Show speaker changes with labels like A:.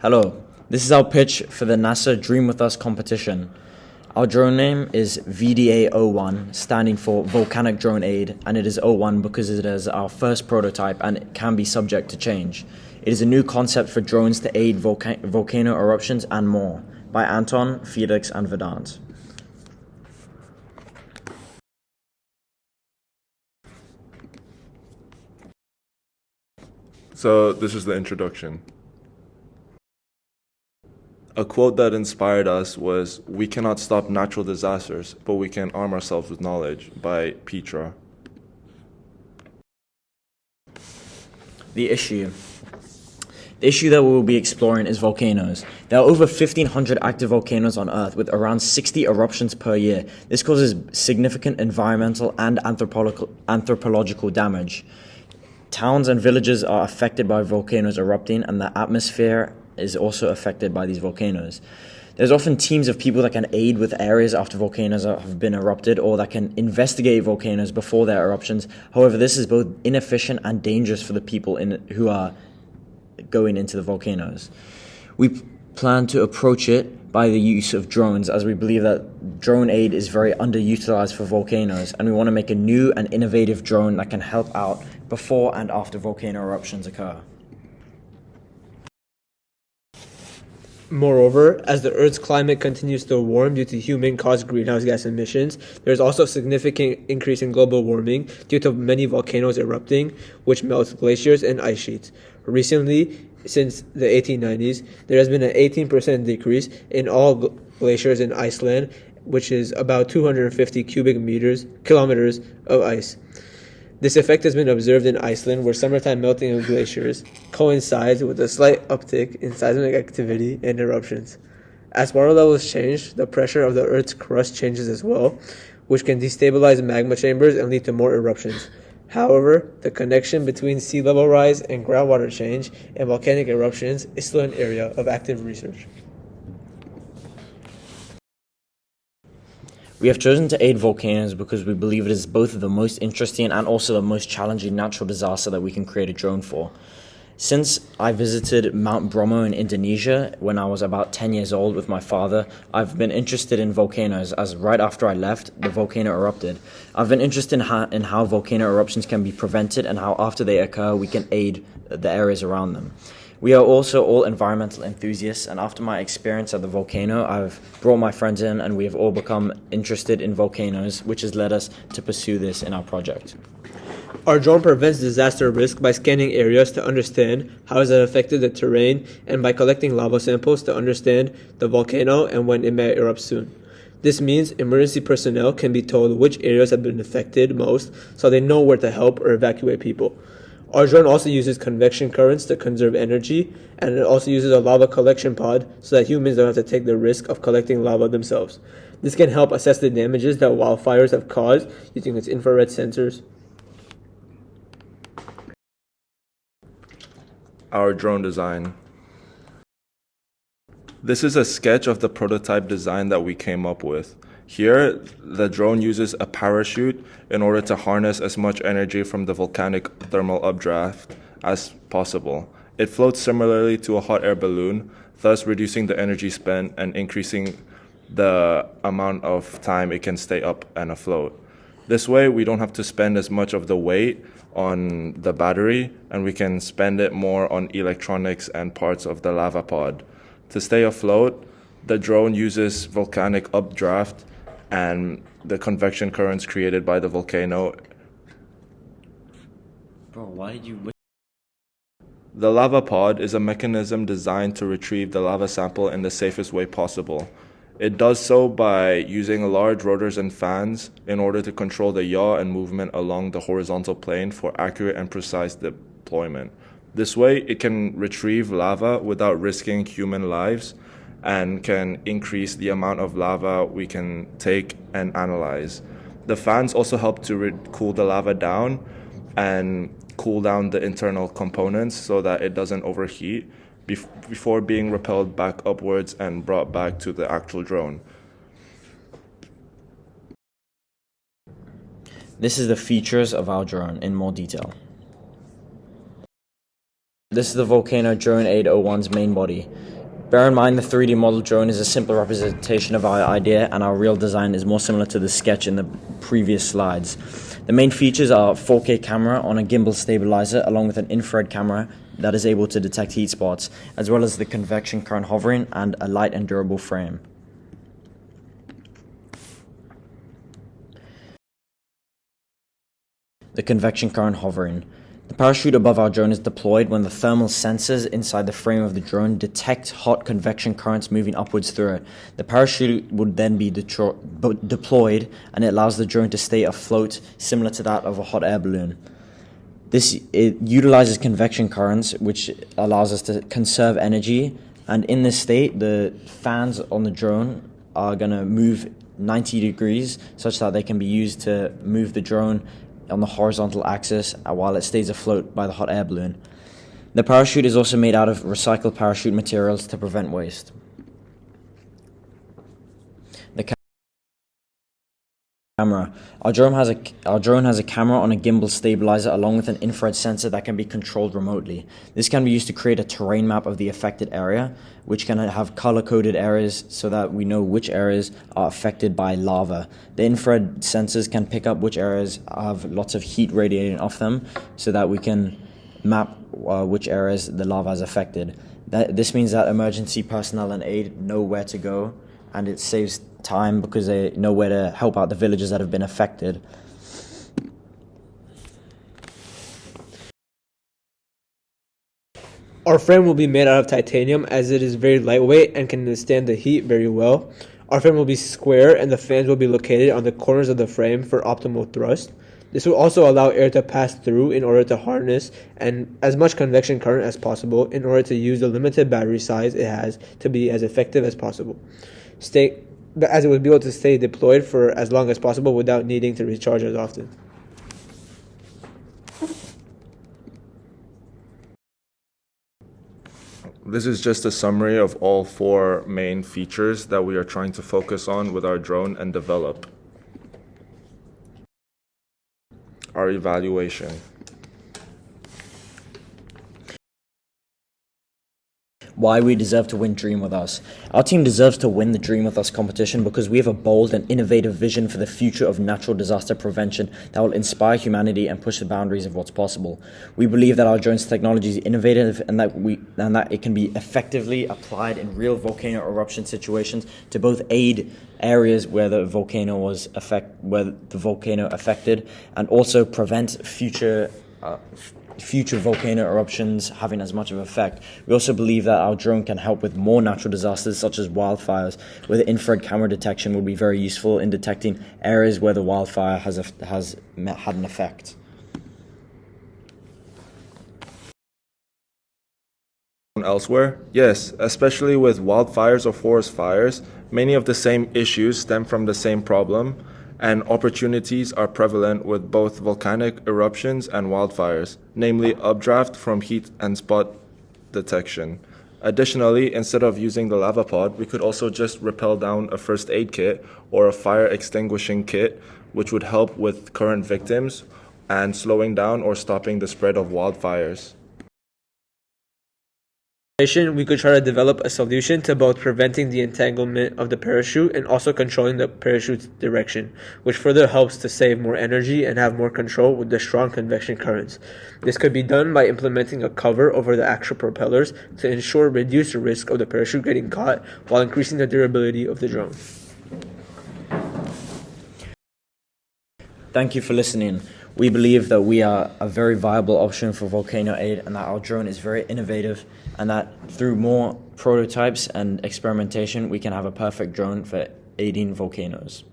A: Hello, this is our pitch for the NASA Dream With Us competition. Our drone name is VDA-01, standing for Volcanic Drone Aid, and it is 01 because it is our first prototype and it can be subject to change. It is a new concept for drones to aid volcano eruptions and more, by Anton, Felix, and Vedant.
B: So this is the introduction. A quote that inspired us was, "We cannot stop natural disasters, but we can arm ourselves with knowledge," by Petra.
A: The issue that we will be exploring is volcanoes. There are over 1,500 active volcanoes on Earth with around 60 eruptions per year. This causes significant environmental and anthropological damage. Towns and villages are affected by volcanoes erupting, and the atmosphere is also affected by these volcanoes. There's often teams of people that can aid with areas after volcanoes have been erupted, or that can investigate volcanoes before their eruptions. However, this is both inefficient and dangerous for the people who are going into the volcanoes. We plan to approach it by the use of drones, as we believe that drone aid is very underutilized for volcanoes, and we want to make a new and innovative drone that can help out before and after volcano eruptions occur.
C: Moreover, as the Earth's climate continues to warm due to human-caused greenhouse gas emissions, there is also a significant increase in global warming due to many volcanoes erupting, which melts glaciers and ice sheets. Recently, since the 1890s, there has been an 18% decrease in all glaciers in Iceland, which is about 250 kilometers of ice. This effect has been observed in Iceland, where summertime melting of glaciers coincides with a slight uptick in seismic activity and eruptions. As water levels change, the pressure of the Earth's crust changes as well, which can destabilize magma chambers and lead to more eruptions. However, the connection between sea level rise and groundwater change and volcanic eruptions is still an area of active research.
A: We have chosen to aid volcanoes because we believe it is both the most interesting and also the most challenging natural disaster that we can create a drone for. Since I visited Mount Bromo in Indonesia when I was about 10 years old with my father, I've been interested in volcanoes, as right after I left, the volcano erupted. I've been interested in how volcano eruptions can be prevented and how after they occur we can aid the areas around them. We are also all environmental enthusiasts, and after my experience at the volcano, I've brought my friends in and we have all become interested in volcanoes, which has led us to pursue this in our project.
C: Our drone prevents disaster risk by scanning areas to understand how it has affected the terrain, and by collecting lava samples to understand the volcano and when it may erupt soon. This means emergency personnel can be told which areas have been affected most, so they know where to help or evacuate people. Our drone also uses convection currents to conserve energy, and it also uses a lava collection pod so that humans don't have to take the risk of collecting lava themselves. This can help assess the damages that wildfires have caused using its infrared sensors.
B: Our drone design. This is a sketch of the prototype design that we came up with. Here, the drone uses a parachute in order to harness as much energy from the volcanic thermal updraft as possible. It floats similarly to a hot air balloon, thus reducing the energy spent and increasing the amount of time it can stay up and afloat. This way, we don't have to spend as much of the weight on the battery, and we can spend it more on electronics and parts of the lava pod. To stay afloat, the drone uses volcanic updraft and the convection currents created by the volcano.
A: Bro, why did you...
B: The lava pod is a mechanism designed to retrieve the lava sample in the safest way possible. It does so by using large rotors and fans in order to control the yaw and movement along the horizontal plane for accurate and precise deployment. This way, it can retrieve lava without risking human lives, and can increase the amount of lava we can take and analyze. The fans also help to cool the lava down and cool down the internal components so that it doesn't overheat before being repelled back upwards and brought back to the actual drone.
A: This is the features of our drone in more detail. This is the Volcano Drone 801's main body. Bear in mind the 3D model drone is a simpler representation of our idea, and our real design is more similar to the sketch in the previous slides. The main features are 4K camera on a gimbal stabilizer along with an infrared camera that is able to detect heat spots, as well as the convection current hovering and a light and durable frame. The convection current hovering. The parachute above our drone is deployed when the thermal sensors inside the frame of the drone detect hot convection currents moving upwards through it. The parachute would then be deployed, and it allows the drone to stay afloat, similar to that of a hot air balloon. It utilizes convection currents, which allows us to conserve energy, and in this state, the fans on the drone are going to move 90 degrees such that they can be used to move the drone on the horizontal axis while it stays afloat by the hot air balloon. The parachute is also made out of recycled parachute materials to prevent waste. The camera. Our drone has a camera on a gimbal stabilizer along with an infrared sensor that can be controlled remotely. This can be used to create a terrain map of the affected area, which can have color-coded areas so that we know which areas are affected by lava. The infrared sensors can pick up which areas have lots of heat radiating off them so that we can map which areas the lava has affected. This means that emergency personnel and aid know where to go, and it saves time because they know where to help out the villages that have been affected.
C: Our frame will be made out of titanium as it is very lightweight and can withstand the heat very well. Our frame will be square and the fans will be located on the corners of the frame for optimal thrust. This will also allow air to pass through in order to harness and as much convection current as possible in order to use the limited battery size it has to be as effective as possible. As it would be able to stay deployed for as long as possible without needing to recharge as often.
B: This is just a summary of all 4 main features that we are trying to focus on with our drone and develop. Our evaluation.
A: Why we deserve to win Dream With Us. Our team deserves to win the Dream With Us competition because we have a bold and innovative vision for the future of natural disaster prevention that will inspire humanity and push the boundaries of what's possible. We believe that our drone's technology is innovative and that it can be effectively applied in real volcano eruption situations to both aid areas where the volcano affected and also prevent future volcano eruptions having as much of an effect. We also believe that our drone can help with more natural disasters such as wildfires, where the infrared camera detection will be very useful in detecting areas where the wildfire has had an effect.
B: Elsewhere? Yes, especially with wildfires or forest fires, many of the same issues stem from the same problem, and opportunities are prevalent with both volcanic eruptions and wildfires, namely updraft from heat and spot detection. Additionally, instead of using the lava pod, we could also just rappel down a first aid kit or a fire extinguishing kit, which would help with current victims and slowing down or stopping the spread of wildfires.
C: We could try to develop a solution to both preventing the entanglement of the parachute and also controlling the parachute's direction, which further helps to save more energy and have more control with the strong convection currents. This could be done by implementing a cover over the actual propellers to ensure reduced risk of the parachute getting caught while increasing the durability of the drone.
A: Thank you for listening. We believe that we are a very viable option for volcano aid and that our drone is very innovative and that through more prototypes and experimentation we can have a perfect drone for aiding volcanoes.